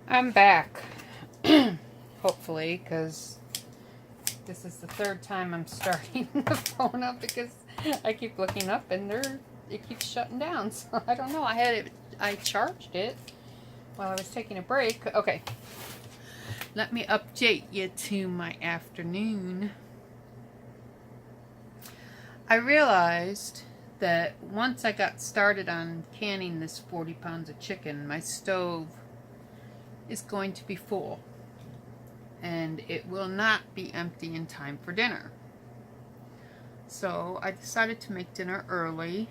I'm back, hopefully, because this is the third time I'm starting the phone up because I keep looking up and it keeps shutting down. So I don't know. I charged it while I was taking a break. Okay, let me update you to my afternoon. I realized that once I got started on canning this 40 pounds of chicken, my stove is going to be full and it will not be empty in time for dinner. So I decided to make dinner early.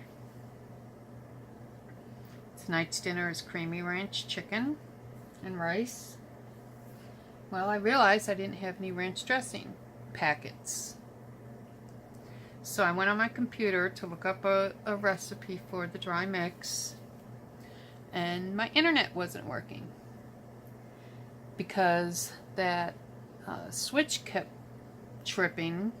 Tonight's dinner is creamy ranch chicken and rice. Well, I realized I didn't have any ranch dressing packets. So I went on my computer to look up a recipe for the dry mix, and my internet wasn't working because that switch kept tripping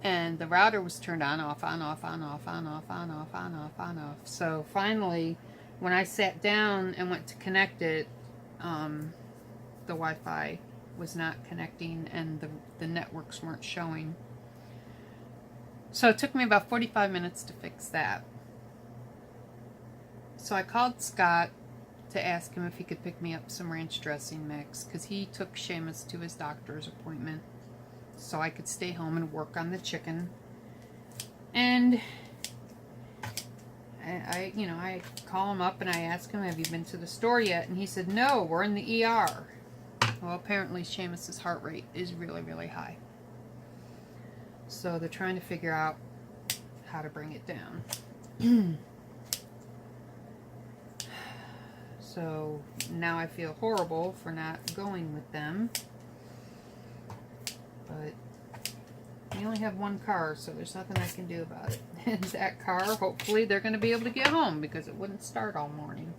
and the router was turned on, off, on, off, on, off, on, off, on, off, on, off, on, off. So finally, when I sat down and went to connect it, the Wi-Fi was not connecting and the networks weren't showing. So it took me about 45 minutes to fix that. So I called Scott to ask him if he could pick me up some ranch dressing mix because he took Seamus to his doctor's appointment so I could stay home and work on the chicken. And I call him up and I ask him, have you been to the store yet? And he said, no, we're in the ER. Well, apparently Seamus's heart rate is really, really high. So they're trying to figure out how to bring it down. So now I feel horrible for not going with them. But we only have one car, so there's nothing I can do about it. And that car, hopefully they're going to be able to get home because it wouldn't start all morning.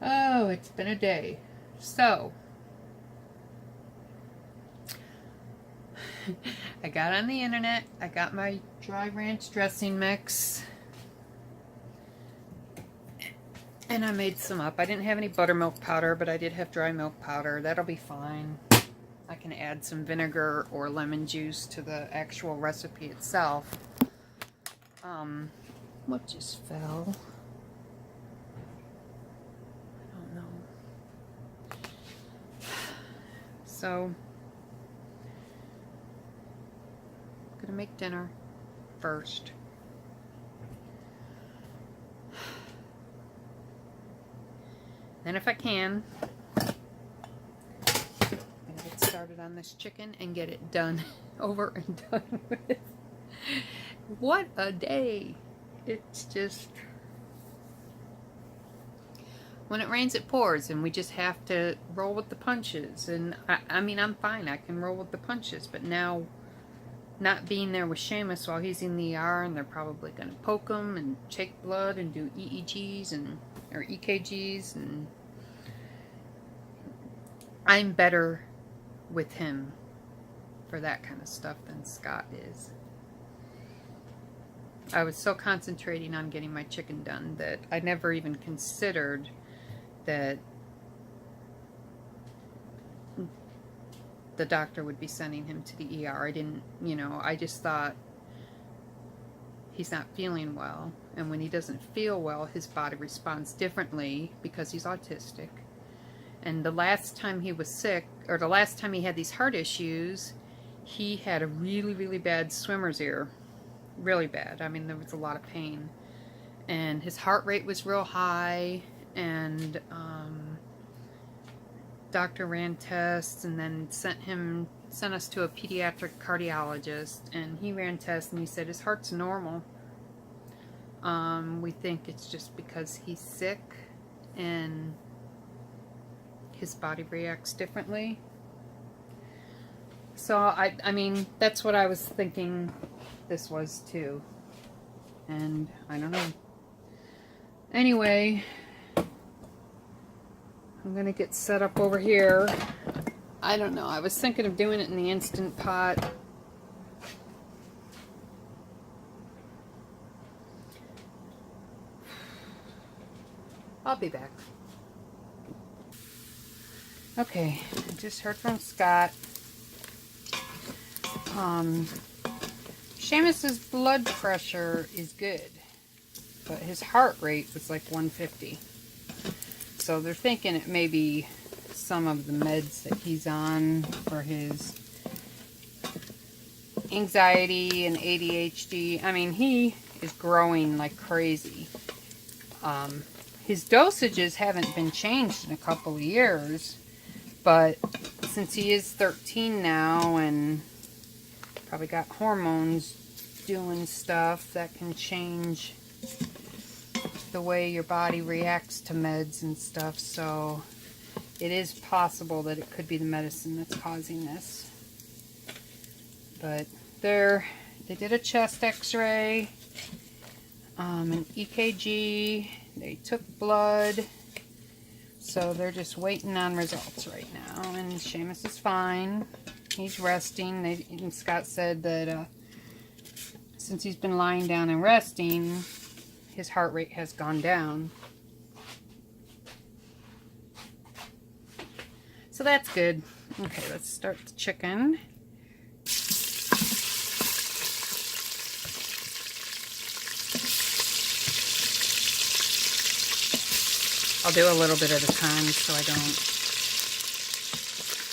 Oh, it's been a day. So I got on the internet. I got my dry ranch dressing mix. And I made some up. I didn't have any buttermilk powder, but I did have dry milk powder. That'll be fine. I can add some vinegar or lemon juice to the actual recipe itself. What just fell? I don't know. So I'm gonna make dinner first. Then if I can, I'm gonna get started on this chicken and get it done, over and done with. What a day. It's just, when it rains it pours and we just have to roll with the punches. And I mean, I'm fine, I can roll with the punches, but now not being there with Seamus while he's in the ER and they're probably going to poke him and take blood and do EEGs or EKGs, and I'm better with him for that kind of stuff than Scott is. I was so concentrating on getting my chicken done that I never even considered that the doctor would be sending him to the ER. I didn't, I just thought he's not feeling well. And when he doesn't feel well, his body responds differently because he's autistic. And the last time he was sick, or the last time he had these heart issues, he had a really, really bad swimmer's ear. Really bad. I mean, there was a lot of pain. And his heart rate was real high, and doctor ran tests and then sent us to a pediatric cardiologist, and he ran tests and he said his heart's normal. We think it's just because he's sick and his body reacts differently. So I mean, that's what I was thinking this was too. And I don't know. Anyway, I'm gonna get set up over here. I don't know, I was thinking of doing it in the Instant Pot. I'll be back. Okay, I just heard from Scott. Seamus's blood pressure is good, but his heart rate was like 150. So they're thinking it may be some of the meds that he's on for his anxiety and ADHD. I mean, he is growing like crazy. His dosages haven't been changed in a couple of years, but since he is 13 now and probably got hormones doing stuff that can change the way your body reacts to meds and stuff, so it is possible that it could be the medicine that's causing this. But they did a chest x-ray, an EKG, they took blood, so they're just waiting on results right now. And Seamus is fine. He's resting. And Scott said that since he's been lying down and resting, his heart rate has gone down. So that's good. Okay, let's start the chicken. I'll do a little bit at a time so I don't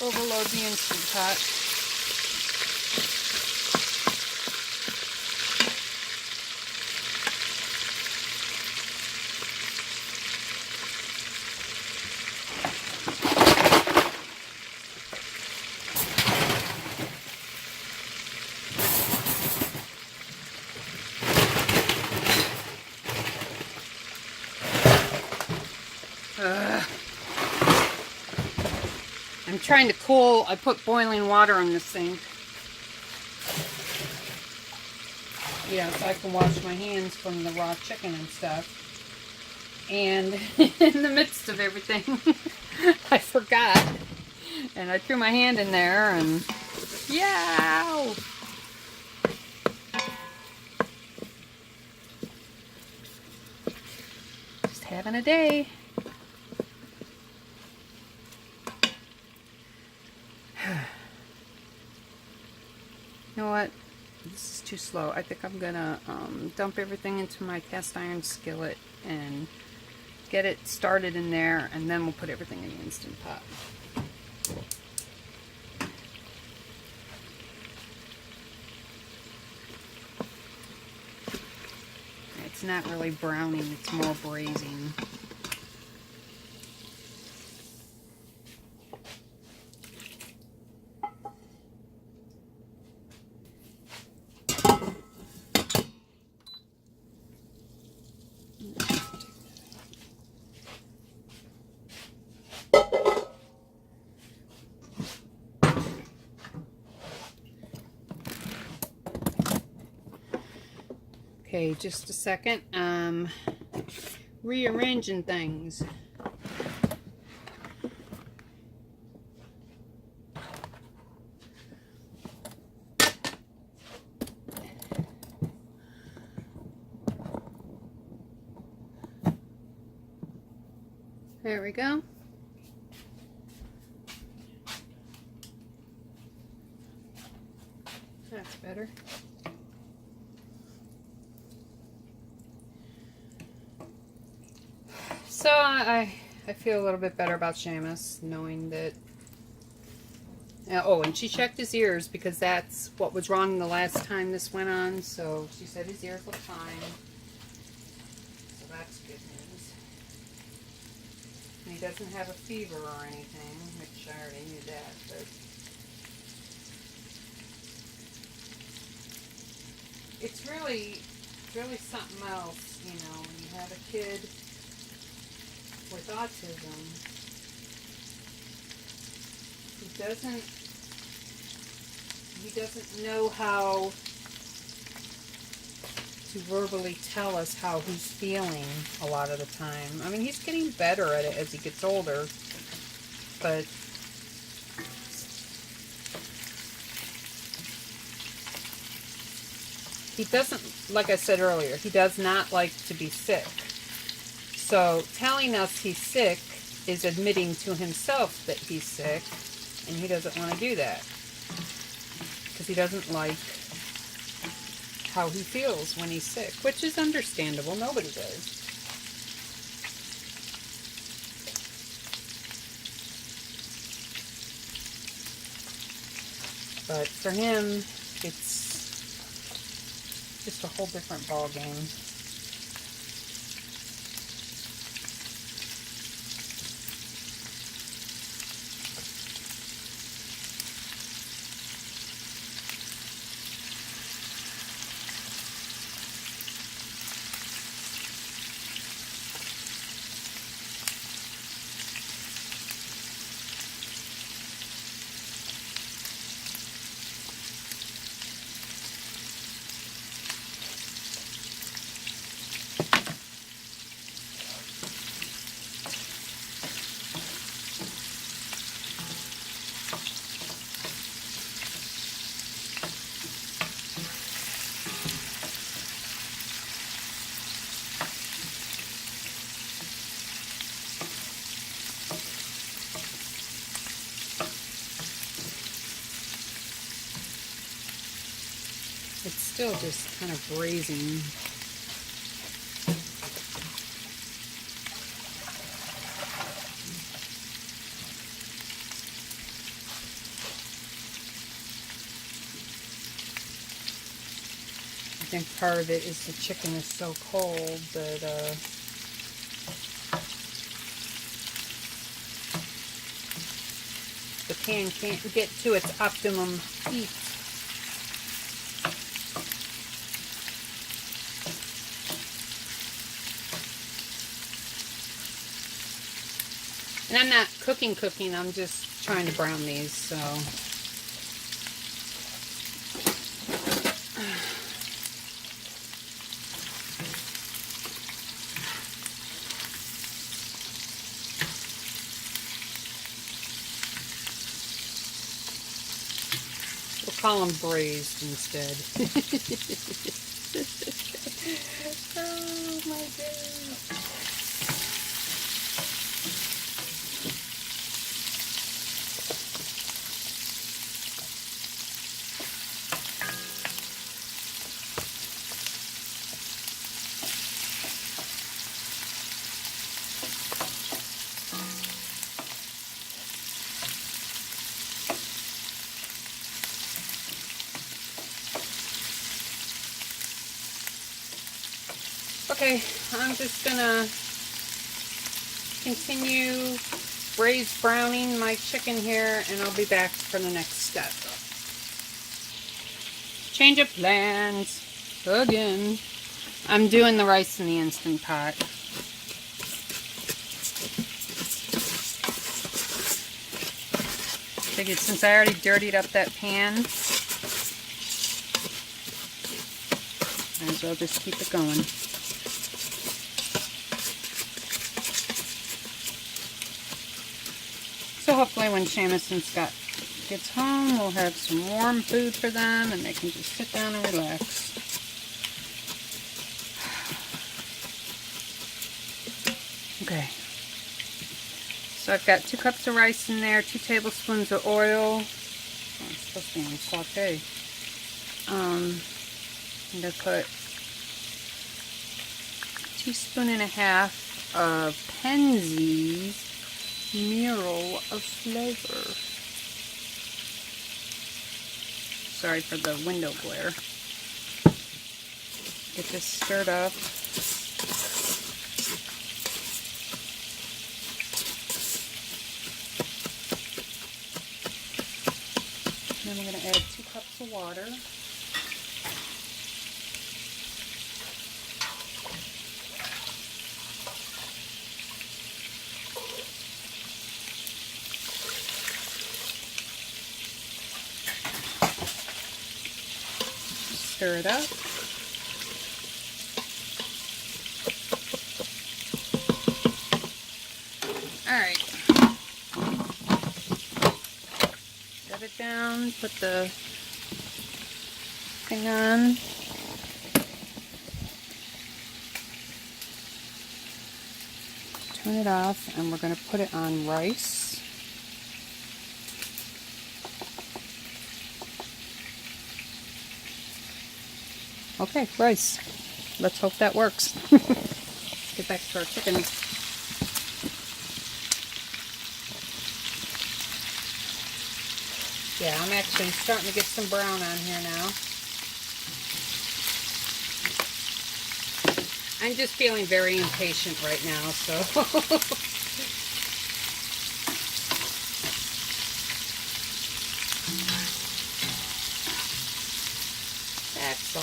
overload the Instant Pot. I'm trying to cool. I put boiling water in the sink. Yeah, so I can wash my hands from the raw chicken and stuff. And in the midst of everything, I forgot. And I threw my hand in there and yow! Just having a day. You know what? This is too slow. I think I'm gonna dump everything into my cast iron skillet and get it started in there, and then we'll put everything in the Instant Pot. It's not really browning, it's more braising. Okay, just a second. Rearranging things. There we go. That's better. So I feel a little bit better about Seamus, knowing that... oh, and she checked his ears because that's what was wrong the last time this went on. So she said his ears look fine. So that's good news. And he doesn't have a fever or anything, which I already knew that, but... It's really something else, you know, when you have a kid with autism. He doesn't know how to verbally tell us how he's feeling a lot of the time. I mean, he's getting better at it as he gets older, but he doesn't, like I said earlier, he does not like to be sick. So telling us he's sick is admitting to himself that he's sick, and he doesn't want to do that because he doesn't like how he feels when he's sick, which is understandable. Nobody does. But for him, it's just a whole different ball game. It's still just kind of braising. I think part of it is the chicken is so cold that the pan can't get to its optimum heat. And I'm not cooking, I'm just trying to brown these, so. We'll call them braised instead. Oh my goodness. Okay, I'm just gonna continue browning my chicken here, and I'll be back for the next step. Change of plans again. I'm doing the rice in the Instant Pot. Figured since I already dirtied up that pan, might as well just keep it going. So hopefully when Seamus and Scott gets home, we'll have some warm food for them and they can just sit down and relax. Okay. So I've got 2 cups of rice in there, 2 tablespoons of oil. Oh, it's supposed to be on saute. I'm going to put 1.5 teaspoons of Penzeys Mural of Flavor. Sorry for the window glare. Get this stirred up. Then I'm going to add 2 cups of water. Stir it up. Alright. Set it down, put the thing on. turn it off, and we're going to put it on rice. Okay, rice. Let's hope that works. Let's get back to our chicken. Yeah, I'm actually starting to get some brown on here now. I'm just feeling very impatient right now, so. That's all.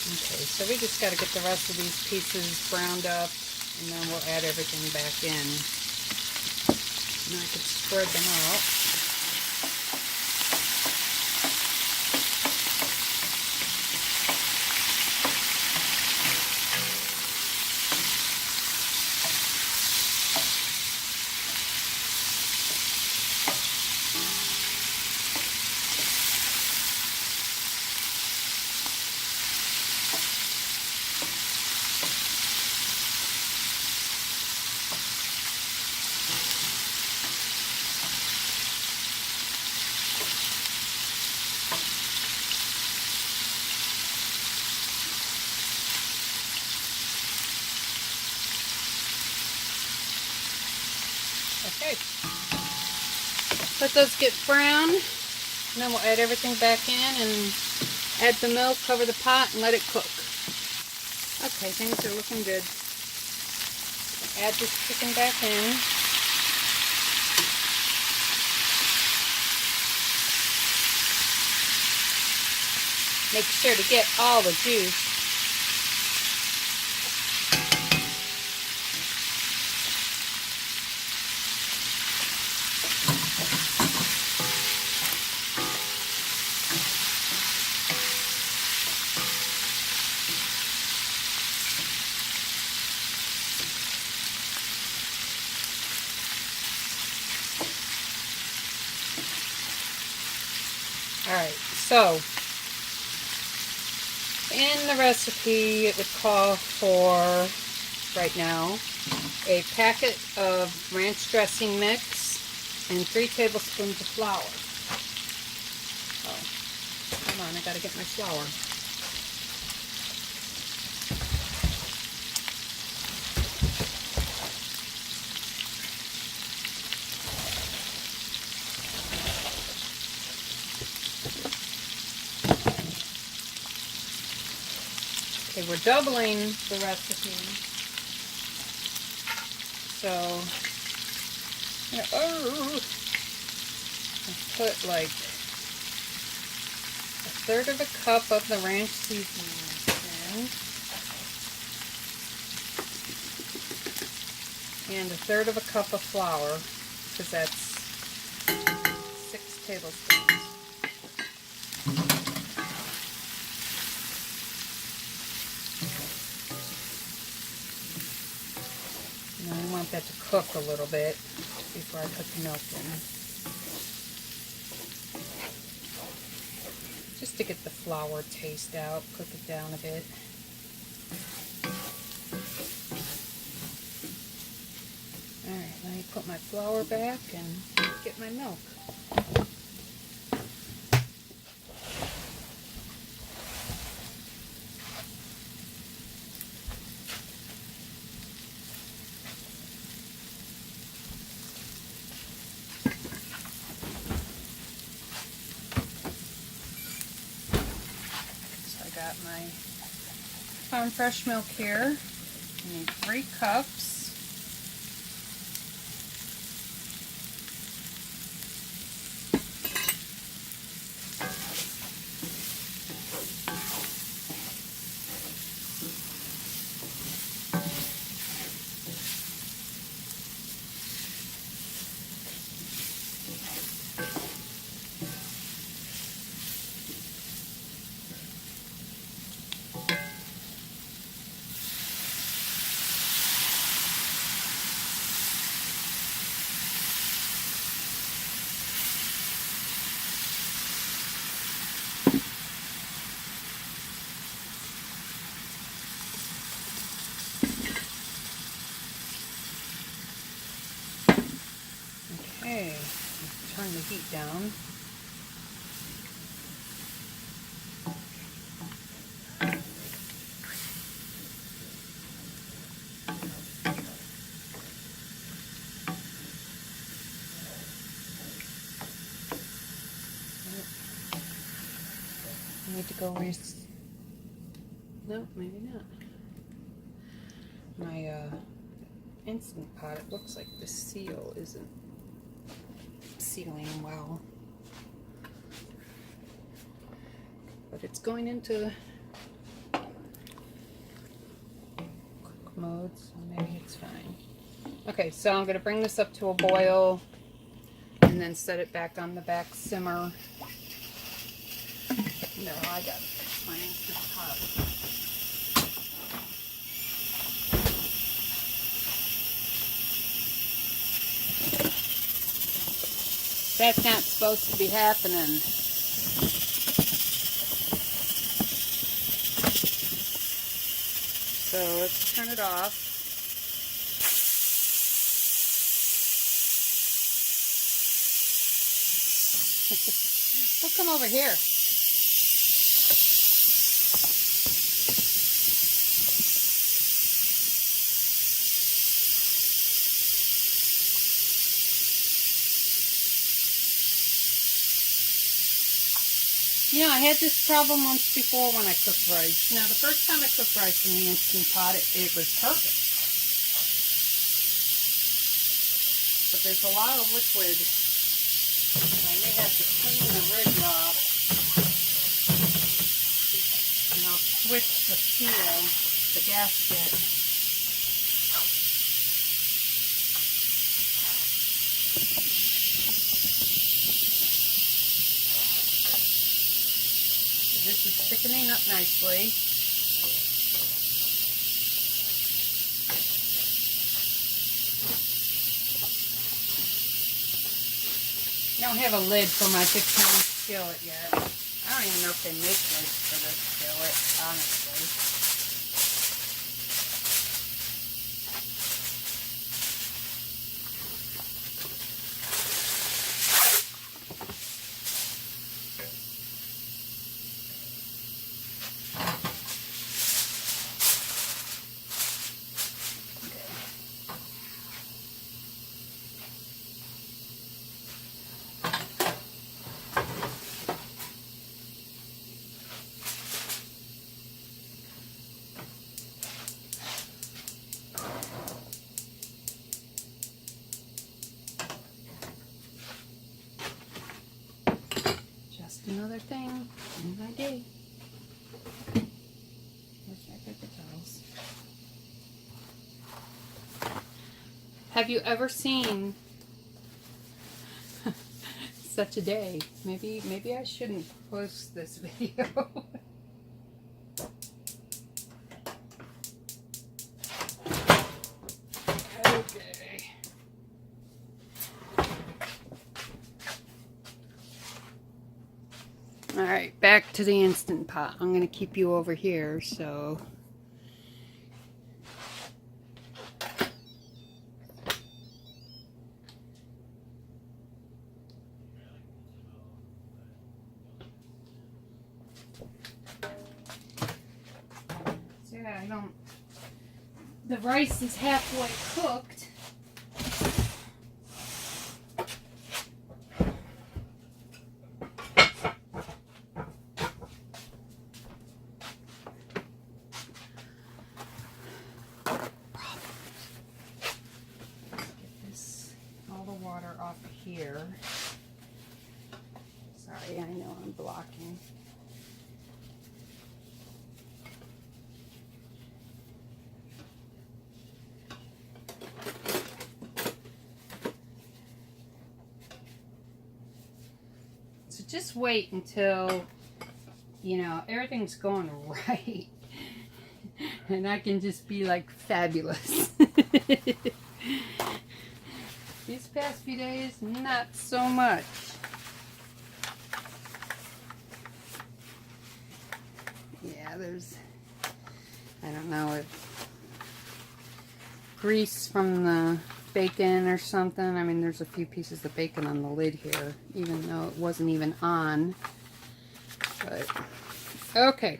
Okay, so we just got to get the rest of these pieces browned up, and then we'll add everything back in. And I could spread them out. Okay, let those get brown, and then we'll add everything back in and add the milk, cover the pot, and let it cook. Okay, things are looking good. Add this chicken back in. Make sure to get all the juice. Alright, so in the recipe it would call for, right now, a packet of ranch dressing mix and 3 tablespoons of flour. Oh, hold on, I gotta get my flour. Okay, we're doubling the recipe, so let's put like 1/3 of a cup of the ranch seasoning in, and 1/3 of a cup of flour, because that's 6 tablespoons. I want that to cook a little bit before I put the milk in. Just to get the flour taste out, cook it down a bit. Alright, let me put my flour back and get my milk. Got my farm fresh milk here. I need 3 cups. Okay, turn the heat down. I need to go no, maybe not. My Instant Pot, it looks like the seal isn't sealing well. But it's going into cook mode, so maybe it's fine. Okay, so I'm going to bring this up to a boil and then set it back on the back simmer. No, I got to fix my Instant Pot. That's not supposed to be happening. So let's turn it off. We'll come over here. You know, I had this problem once before when I cooked rice. Now, the first time I cooked rice in the Instant Pot, it was perfect. But there's a lot of liquid. I may have to clean the ridge off. And I'll switch the seal, the gasket. This is thickening up nicely. I don't have a lid for my 15-inch skillet yet. I don't even know if they make lids for this skillet, honestly. Another thing in my day. Where's my paper towels? Have you ever seen such a day? Maybe I shouldn't post this video. Okay. Alright, back to the Instant Pot. I'm going to keep you over here, so... yeah, I don't... The rice is halfway cooked. Off here. Sorry, I know I'm blocking. So just wait until, you know, everything's going right. And I can just be like fabulous. These past few days, not so much. Yeah, there's, I don't know, if grease from the bacon or something. I mean, there's a few pieces of bacon on the lid here, even though it wasn't even on. But, okay,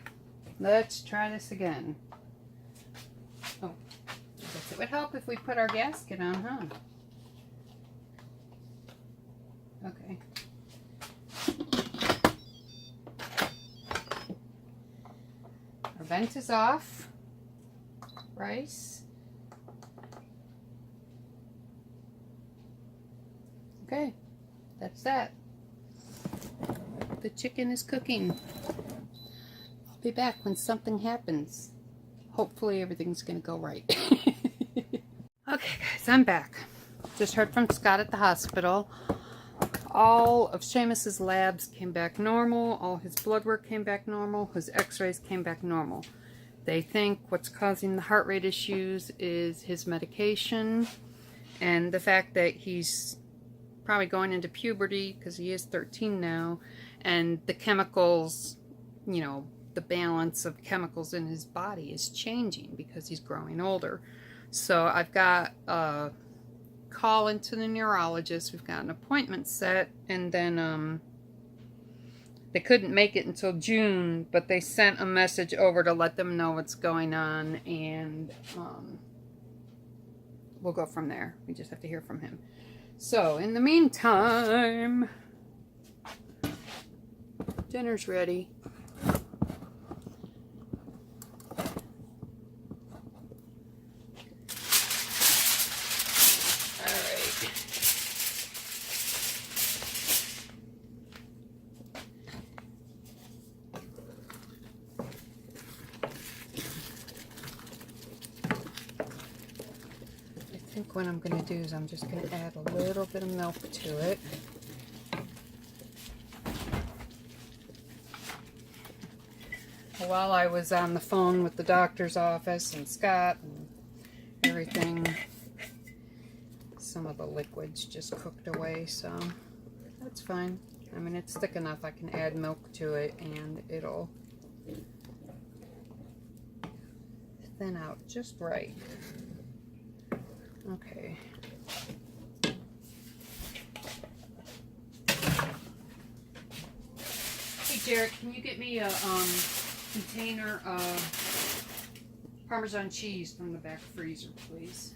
let's try this again. Oh, I guess it would help if we put our gasket on, huh? Okay. Our vent is off. Rice. Okay, that's that. The chicken is cooking. I'll be back when something happens. Hopefully everything's gonna go right. Okay guys, I'm back. Just heard from Scott at the hospital. All of Seamus's labs came back normal. All his blood work came back normal. His x-rays came back normal. They think what's causing the heart rate issues is his medication and the fact that he's probably going into puberty because he is 13 now, and the chemicals, you know, the balance of chemicals in his body is changing because he's growing older. So I've got a call into the neurologist. We've got an appointment set, and then they couldn't make it until June, but they sent a message over to let them know what's going on, and we'll go from there. We just have to hear from him. So, in the meantime, dinner's ready. I think what I'm going to do is I'm just going to add a little bit of milk to it. While I was on the phone with the doctor's office and Scott and everything, some of the liquids just cooked away, so that's fine. I mean, it's thick enough I can add milk to it and it'll thin out just right. Okay. Hey Jared, can you get me a container of Parmesan cheese from the back freezer, please?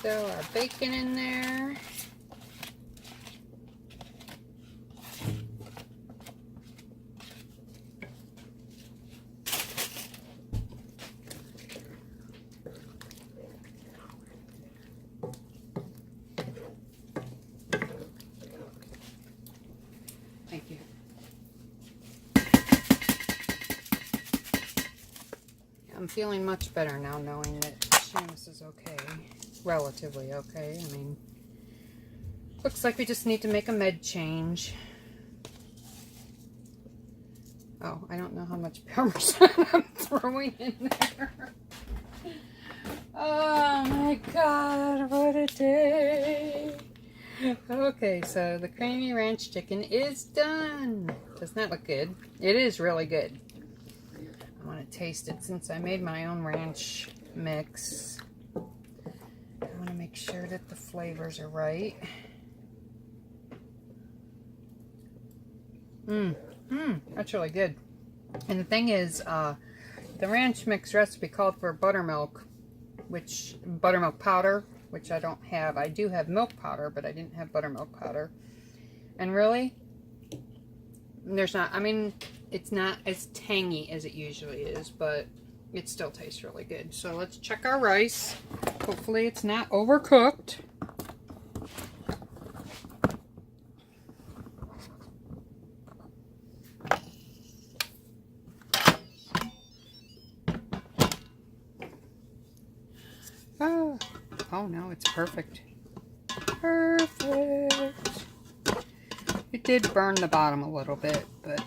Throw our bacon in there. Thank you. I'm feeling much better now knowing that Seamus is okay. Relatively okay. I mean, looks like we just need to make a med change. Oh, I don't know how much Parmesan I'm throwing in there. Oh my God, what a day. Okay, so the creamy ranch chicken is done. Doesn't that look good? It is really good. I want to taste it since I made my own ranch mix. I want to make sure that the flavors are right. That's really good. And the thing is, the ranch mix recipe called for buttermilk powder, which I don't have. I do have milk powder, but I didn't have buttermilk powder. And really, there's not, I mean, it's not as tangy as it usually is, but it still tastes really good. So let's check our rice. Hopefully it's not overcooked. Oh no, it's perfect. Perfect. It did burn the bottom a little bit, but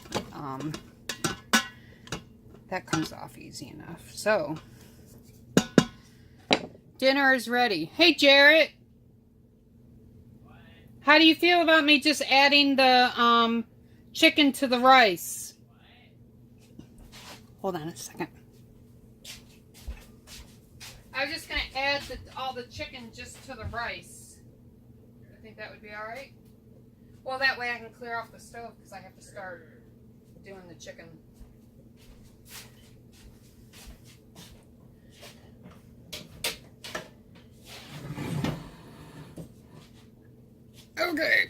that comes off easy enough. So, dinner is ready. Hey Jarrett! How do you feel about me just adding the chicken to the rice? Hold on a second. I was just going to add all the chicken just to the rice. I think that would be all right. Well, that way I can clear off the stove because I have to start doing the chicken. Okay.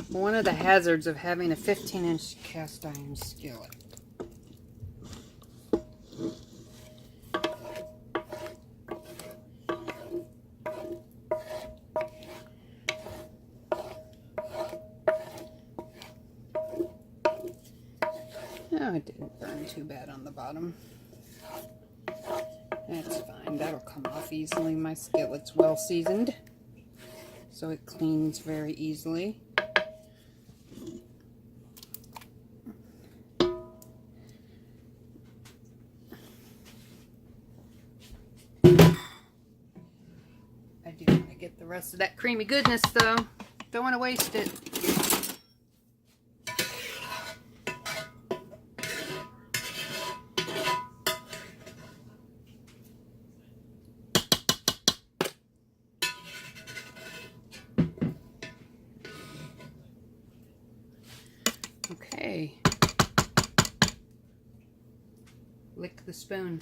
One of the hazards of having a 15-inch cast iron skillet. Oh, it didn't burn too bad on the bottom. That's fine. That'll come off easily. My skillet's well seasoned, so it cleans very easily. I do want to get the rest of that creamy goodness, though. Don't want to waste it. Okay. Lick the spoon.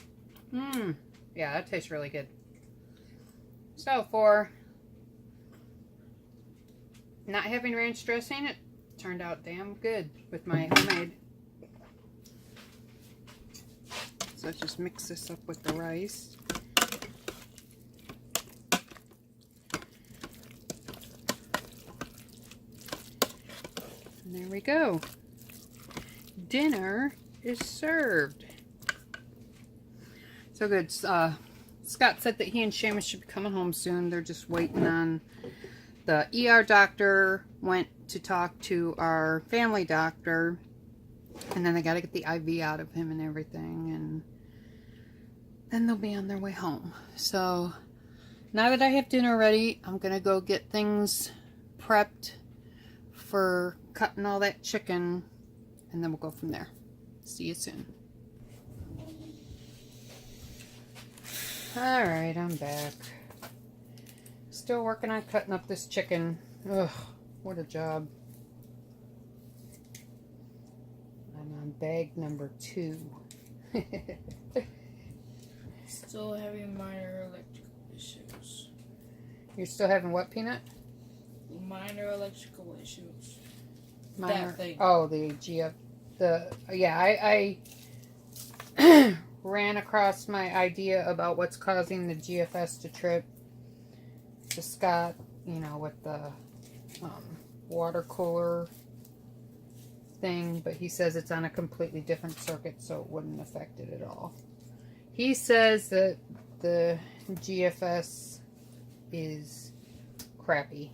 Yeah, that tastes really good. So for not having ranch dressing, it turned out damn good with my homemade. So let's just mix this up with the rice. And there we go. Dinner is served. So good. Scott said that he and Seamus should be coming home soon. They're just waiting on the ER doctor. Went to talk to our family doctor, and then they got to get the IV out of him and everything, and then they'll be on their way home. So now that I have dinner ready, I'm gonna go get things prepped for cutting all that chicken, and then we'll go from there. See you soon. Alright, I'm back. Still working on cutting up this chicken. Ugh, what a job. I'm on bag number 2. Still having minor electrical issues. You're still having what, Peanut? Minor electrical issues. Minor, that thing. Oh, the GF. Yeah, I ran across my idea about what's causing the GFS to trip to Scott, you know, with the water cooler thing, but he says it's on a completely different circuit, so it wouldn't affect it at all. He says that the GFS is crappy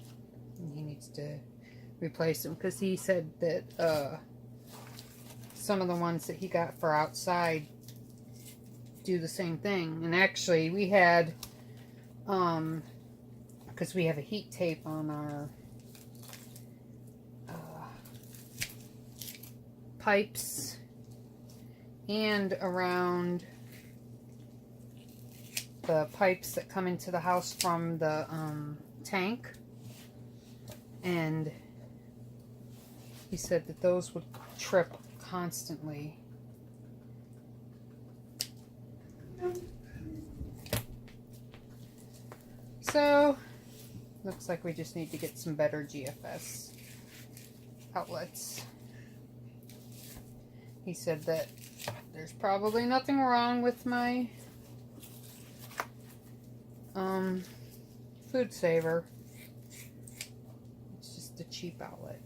and he needs to replace them, because he said that some of the ones that he got for outside do the same thing. And actually we had because we have a heat tape on our pipes and around the pipes that come into the house from the tank, and he said that those would trip constantly. So looks like we just need to get some better GFS outlets. He said that there's probably nothing wrong with my food saver. It's just a cheap outlet.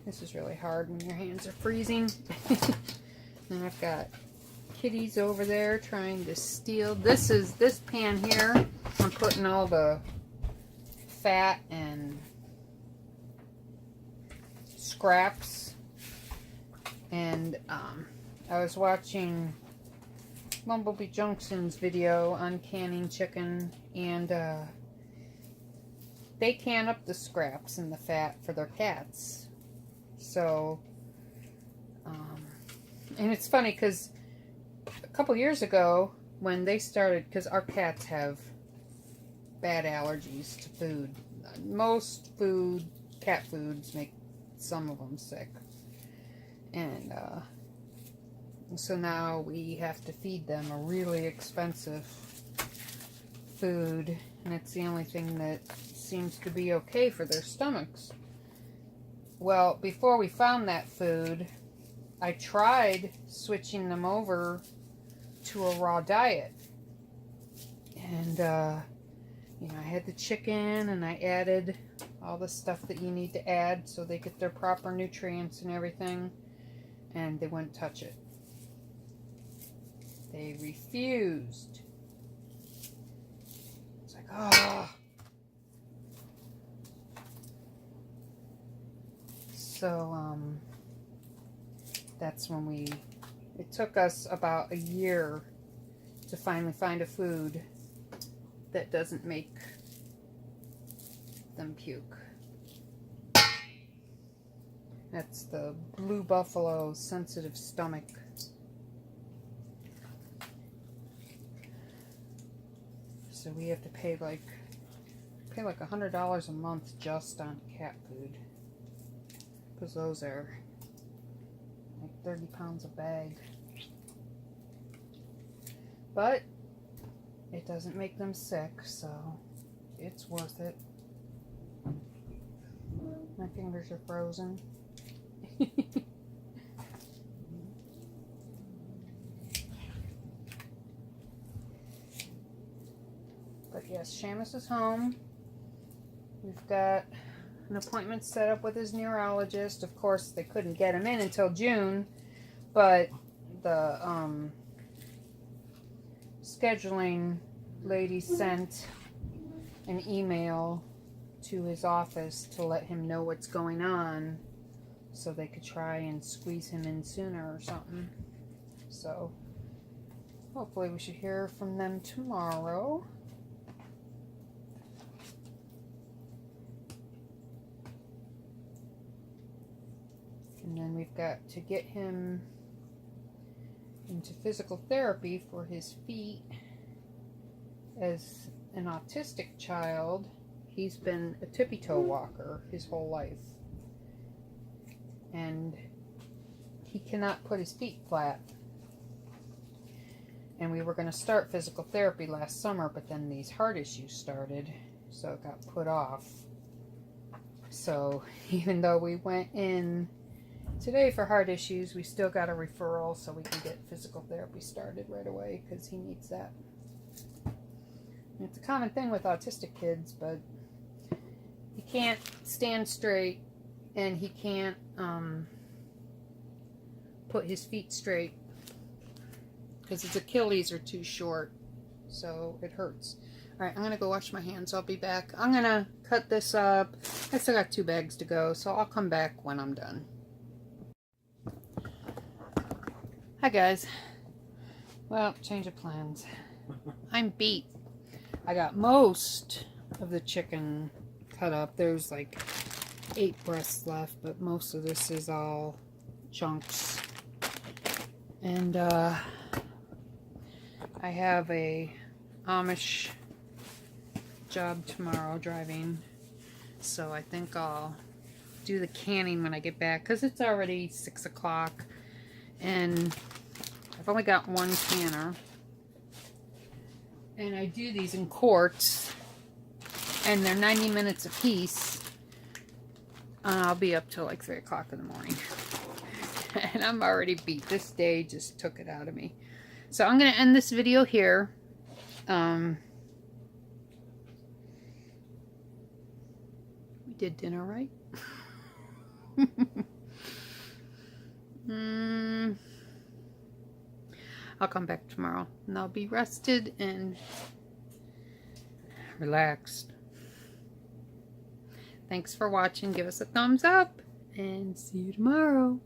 This is really hard when your hands are freezing. And I've got kitties over there trying to steal. This pan here, I'm putting all the fat and scraps. And I was watching they can up the scraps and the fat for their cats. So, and it's funny because a couple years ago when they started, because our cats have bad allergies to food. Most food, cat foods, make some of them sick. And so now we have to feed them a really expensive food, and it's the only thing that seems to be okay for their stomachs. Well, before we found that food, I tried switching them over to a raw diet. And, you know, I had the chicken and I added all the stuff that you need to add so they get their proper nutrients and everything. And they wouldn't touch it. They refused. It's like, oh. So, that's when it took us about a year to finally find a food that doesn't make them puke. That's the Blue Buffalo sensitive stomach. So we have to pay like $100 a month just on cat food, because those are like 30 pounds a bag. But it doesn't make them sick, so it's worth it. My fingers are frozen. But yes, Seamus is home. We've got an appointment set up with his neurologist. Of course, they couldn't get him in until June, but the scheduling lady sent an email to his office to let him know what's going on, so they could try and squeeze him in sooner or something. So hopefully we should hear from them tomorrow. And then we've got to get him into physical therapy for his feet. As an autistic child, he's been a tippy-toe walker his whole life. And he cannot put his feet flat. And we were going to start physical therapy last summer, but then these heart issues started, so it got put off. So even though we went in today for heart issues, we still got a referral so we can get physical therapy started right away, because he needs that. And it's a common thing with autistic kids, but he can't stand straight, and he can't put his feet straight because his Achilles are too short, so it hurts. Alright, I'm going to go wash my hands. I'll be back. I'm going to cut this up. I still got 2 bags to go, so I'll come back when I'm done. Hi guys. Well, change of plans. I'm beat. I got most of the chicken cut up. There's like 8 breasts left, but most of this is all chunks. And I have a Amish job tomorrow driving, so I think I'll do the canning when I get back, because it's already 6 o'clock and I've only got 1 canner, and I do these in quarts and they're 90 minutes a piece. I'll be up till like 3 o'clock in the morning. And I'm already beat. This day just took it out of me. So I'm going to end this video here. We did dinner, right? I'll come back tomorrow and I'll be rested and relaxed. Thanks for watching. Give us a thumbs up and see you tomorrow.